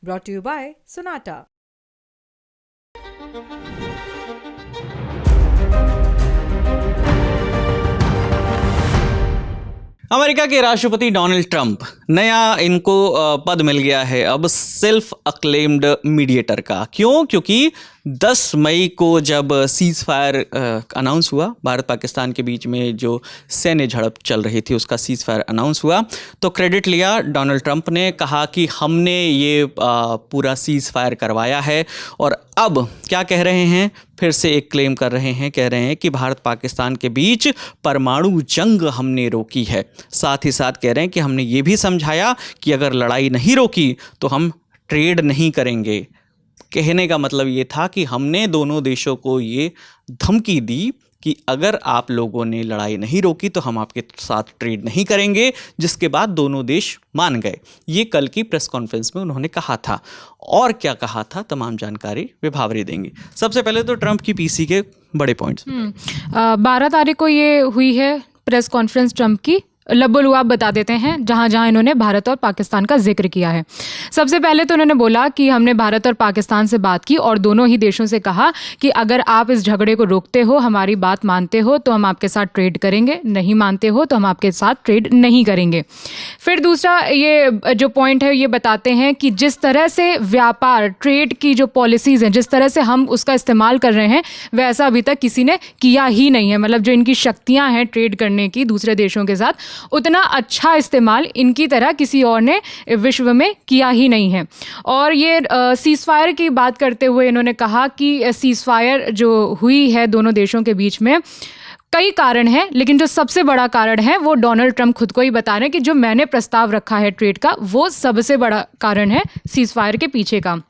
Brought to you by Sonata. America के राष्ट्रपति Donald Trump, नया इनको पद मिल गया है अब सेल्फ अक्लेम्ड मीडिएटर का। क्यों? क्योंकि 10 मई को जब सीज़ फायर अनाउंस हुआ, भारत पाकिस्तान के बीच में जो सैन्य झड़प चल रही थी उसका सीज़ फायर अनाउंस हुआ, तो क्रेडिट लिया डोनाल्ड ट्रंप ने, कहा कि हमने ये पूरा सीज़ फायर करवाया है। और अब क्या कह रहे हैं, फिर से एक क्लेम कर रहे हैं, कह रहे हैं कि भारत पाकिस्तान के बीच परमाणु जंग हमने रोकी है। साथ ही साथ कह रहे हैं कि हमने ये भी समझाया कि अगर लड़ाई नहीं रोकी तो हम ट्रेड नहीं करेंगे। कहने का मतलब ये था कि हमने दोनों देशों को ये धमकी दी कि अगर आप लोगों ने लड़ाई नहीं रोकी तो हम आपके साथ ट्रेड नहीं करेंगे, जिसके बाद दोनों देश मान गए। ये कल की प्रेस कॉन्फ्रेंस में उन्होंने कहा था। और क्या कहा था, तमाम जानकारी विभावरी देंगी। सबसे पहले तो ट्रंप की पीसी के बड़े पॉइंट्स। 12 तारीख को ये हुई है प्रेस कॉन्फ्रेंस ट्रंप की। लबोलुआब बता देते हैं जहाँ जहाँ इन्होंने भारत और पाकिस्तान का जिक्र किया है। सबसे पहले तो उन्होंने बोला कि हमने भारत और पाकिस्तान से बात की और दोनों ही देशों से कहा कि अगर आप इस झगड़े को रोकते हो, हमारी बात मानते हो तो हम आपके साथ ट्रेड करेंगे, नहीं मानते हो तो हम आपके साथ ट्रेड नहीं करेंगे। फिर दूसरा ये जो पॉइंट है, ये बताते हैं कि जिस तरह से व्यापार, ट्रेड की जो पॉलिसीज़ हैं, जिस तरह से हम उसका इस्तेमाल कर रहे हैं, वैसा अभी तक किसी ने किया ही नहीं है। मतलब जो इनकी शक्तियाँ हैं ट्रेड करने की दूसरे देशों के साथ, उतना अच्छा इस्तेमाल इनकी तरह किसी और ने विश्व में किया ही नहीं है। और ये सीज़ फायर की बात करते हुए इन्होंने कहा कि सीज़ फायर जो हुई है दोनों देशों के बीच में, कई कारण हैं, लेकिन जो सबसे बड़ा कारण है वो डोनाल्ड ट्रंप खुद को ही बता रहे हैं कि जो मैंने प्रस्ताव रखा है ट्रेड का, वो सबसे बड़ा कारण है सीज़ फायर के पीछे का।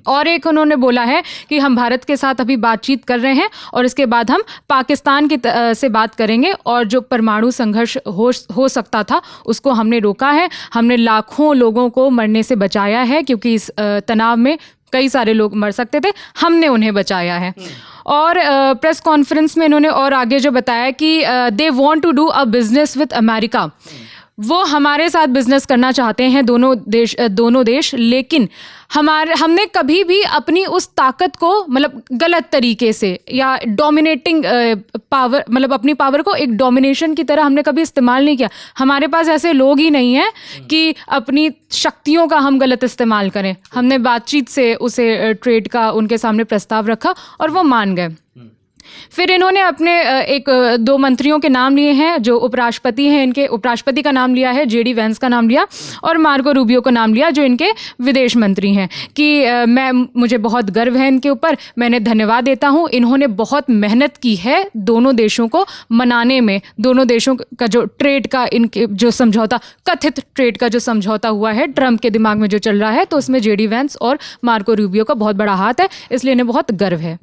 और एक उन्होंने बोला है कि हम भारत के साथ अभी बातचीत कर रहे हैं और इसके बाद हम पाकिस्तान की से बात करेंगे, और जो परमाणु संघर्ष हो सकता था उसको हमने रोका है। हमने लाखों लोगों को मरने से बचाया है, क्योंकि इस तनाव में कई सारे लोग मर सकते थे, हमने उन्हें बचाया है। और प्रेस कॉन्फ्रेंस में इन्होंने और आगे जो बताया कि they want to do a business with America, वो हमारे साथ बिजनेस करना चाहते हैं दोनों देश, लेकिन हमने कभी भी अपनी उस ताकत को मतलब गलत तरीके से या डोमिनेटिंग पावर, मतलब अपनी पावर को एक डोमिनेशन की तरह हमने कभी इस्तेमाल नहीं किया। हमारे पास ऐसे लोग ही नहीं हैं कि अपनी शक्तियों का हम गलत इस्तेमाल करें। हमने बातचीत से उसे ट्रेड का उनके सामने प्रस्ताव रखा और वो मान गए। फिर इन्होंने अपने दो मंत्रियों के नाम लिए हैं जो उपराष्ट्रपति हैं। इनके उपराष्ट्रपति का नाम लिया है, जेडी वेंस का नाम लिया, और मार्को रूबियो का नाम लिया जो इनके विदेश मंत्री हैं। कि मुझे बहुत गर्व है इनके ऊपर, मैं इन्हें धन्यवाद देता हूँ। इन्होंने बहुत मेहनत की है दोनों देशों को मनाने में। दोनों देशों का जो ट्रेड का, इनके जो समझौता, कथित ट्रेड का जो समझौता हुआ है ट्रंप के दिमाग में जो चल रहा है, तो उसमें जेडी वेंस और मार्को रूबियो का बहुत बड़ा हाथ है, इसलिए इन्हें बहुत गर्व है।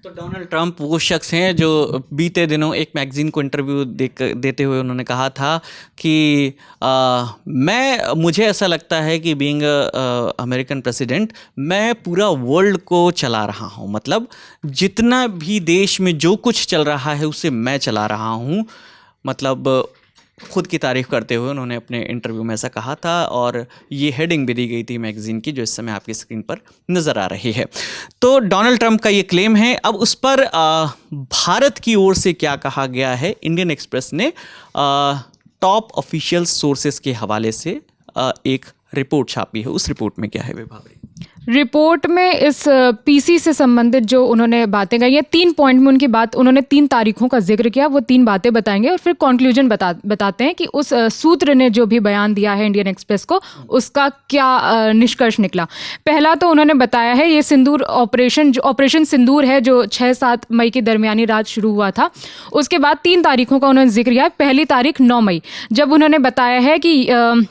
तो डोनाल्ड ट्रंप वो शख्स हैं जो बीते दिनों एक मैगजीन को इंटरव्यू देते हुए उन्होंने कहा था कि मुझे ऐसा लगता है कि बीइंग अमेरिकन प्रेसिडेंट, मैं पूरा वर्ल्ड को चला रहा हूँ। मतलब जितना भी देश में जो कुछ चल रहा है उसे मैं चला रहा हूँ। मतलब खुद की तारीफ़ करते हुए उन्होंने अपने इंटरव्यू में ऐसा कहा था। और ये हेडिंग भी दी गई थी मैगज़ीन की, जो इस समय आपकी स्क्रीन पर नज़र आ रही है। तो डोनाल्ड ट्रंप का ये क्लेम है। अब उस पर भारत की ओर से क्या कहा गया है, इंडियन एक्सप्रेस ने टॉप ऑफिशियल सोर्सेस के हवाले से एक रिपोर्ट छापी है। उस रिपोर्ट में क्या है विभावरी? रिपोर्ट में इस पीसी से संबंधित जो उन्होंने बातें कही हैं, 3 पॉइंट में उनकी बात, उन्होंने 3 तारीखों का जिक्र किया, वो 3 बातें बताएंगे और फिर कंक्लूजन बताते हैं कि उस सूत्र ने जो भी बयान दिया है इंडियन एक्सप्रेस को, उसका क्या निष्कर्ष निकला। पहला तो उन्होंने बताया है ये सिंदूर ऑपरेशन सिंदूर है जो 6-7 मई की दरमियानी रात शुरू हुआ था। उसके बाद 3 तारीखों का उन्होंने जिक्र किया। पहली तारीख 9 मई, जब उन्होंने बताया है कि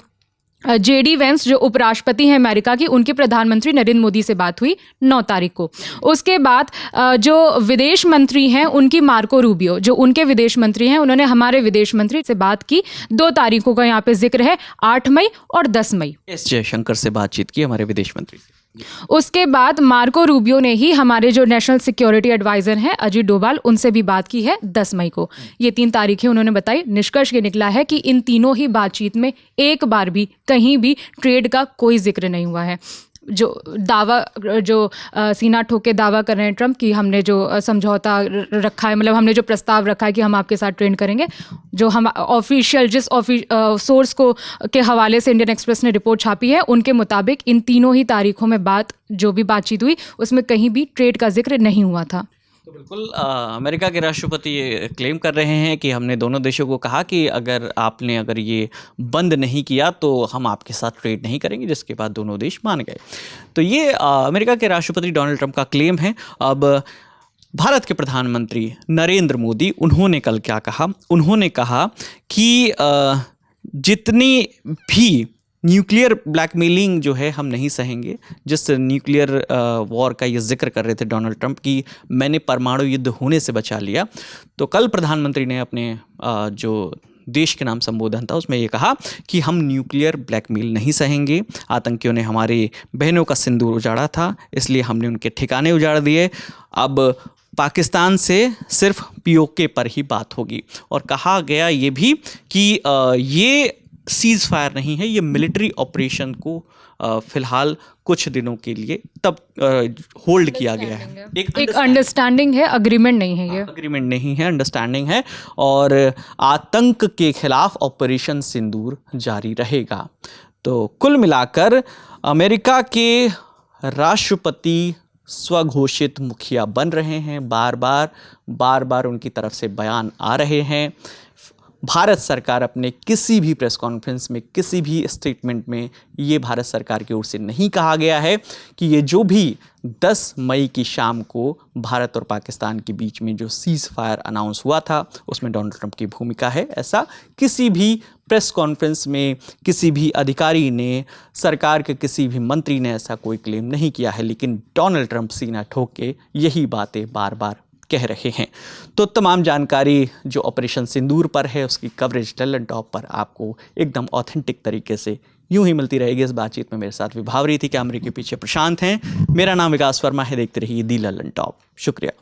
जेडी वेंस जो उपराष्ट्रपति हैं अमेरिका की, उनके प्रधानमंत्री नरेंद्र मोदी से बात हुई 9 तारीख को। उसके बाद जो विदेश मंत्री हैं उनकी मार्को रूबियो, जो उनके विदेश मंत्री हैं, उन्होंने हमारे विदेश मंत्री से बात की। 2 तारीखों का यहाँ पे जिक्र है, 8 मई और 10 मई। एस जयशंकर से बातचीत की हमारे विदेश मंत्री से। उसके बाद मार्को रूबियो ने ही हमारे जो नेशनल सिक्योरिटी एडवाइजर हैं अजीत डोभाल, उनसे भी बात की है 10 मई को। ये 3 तारीखें उन्होंने बताई। निष्कर्ष ये निकला है कि इन तीनों ही बातचीत में एक बार भी कहीं भी ट्रेड का कोई जिक्र नहीं हुआ है। जो दावा जो सीना ठोक के दावा कर रहे हैं ट्रम्प कि हमने जो समझौता रखा है, मतलब हमने जो प्रस्ताव रखा है कि हम आपके साथ ट्रेड करेंगे, जो हम ऑफिशियल सोर्स को के हवाले से इंडियन एक्सप्रेस ने रिपोर्ट छापी है, उनके मुताबिक इन तीनों ही तारीखों में जो भी बातचीत हुई उसमें कहीं भी ट्रेड का जिक्र नहीं हुआ था। तो बिल्कुल अमेरिका के राष्ट्रपति ये क्लेम कर रहे हैं कि हमने दोनों देशों को कहा कि अगर ये बंद नहीं किया तो हम आपके साथ ट्रेड नहीं करेंगे, जिसके बाद दोनों देश मान गए। तो ये अमेरिका के राष्ट्रपति डोनाल्ड ट्रंप का क्लेम है। अब भारत के प्रधानमंत्री नरेंद्र मोदी, उन्होंने कल क्या कहा? उन्होंने कहा कि जितनी भी न्यूक्लियर ब्लैकमेलिंग जो है हम नहीं सहेंगे। जिस न्यूक्लियर वॉर का ये जिक्र कर रहे थे डोनाल्ड ट्रंप की मैंने परमाणु युद्ध होने से बचा लिया, तो कल प्रधानमंत्री ने अपने जो देश के नाम संबोधन था उसमें ये कहा कि हम न्यूक्लियर ब्लैकमेल नहीं सहेंगे। आतंकियों ने हमारी बहनों का सिंदूर उजाड़ा था, इसलिए हमने उनके ठिकाने उजाड़ दिए। अब पाकिस्तान से सिर्फ पीओके पर ही बात होगी। और कहा गया ये भी कि ये सीज़ फायर नहीं है, ये मिलिट्री ऑपरेशन को फिलहाल कुछ दिनों के लिए तब होल्ड किया गया है। एक अंडरस्टैंडिंग है, अग्रीमेंट नहीं है। ये अग्रीमेंट नहीं है, अंडरस्टैंडिंग है। और आतंक के खिलाफ ऑपरेशन सिंदूर जारी रहेगा। तो कुल मिलाकर अमेरिका के राष्ट्रपति स्वघोषित मुखिया बन रहे हैं। बार बार उनकी तरफ से बयान आ रहे हैं। भारत सरकार अपने किसी भी प्रेस कॉन्फ्रेंस में, किसी भी स्टेटमेंट में ये भारत सरकार की ओर से नहीं कहा गया है कि ये जो भी 10 मई की शाम को भारत और पाकिस्तान के बीच में जो सीज़ फायर अनाउंस हुआ था उसमें डोनाल्ड ट्रंप की भूमिका है। ऐसा किसी भी प्रेस कॉन्फ्रेंस में किसी भी अधिकारी ने, सरकार के किसी भी मंत्री ने ऐसा कोई क्लेम नहीं किया है। लेकिन डोनाल्ड ट्रंप सीना ठोक के यही बातें बार बार कह रहे हैं। तो तमाम जानकारी जो ऑपरेशन सिंदूर पर है उसकी कवरेज लल्लन टॉप पर आपको एकदम ऑथेंटिक तरीके से यूं ही मिलती रहेगी। इस बातचीत में मेरे साथ विभावरी थी, कैमरे के पीछे प्रशांत हैं। मेरा नाम विकास वर्मा है। देखते रहिए दी लल्लन टॉप। शुक्रिया।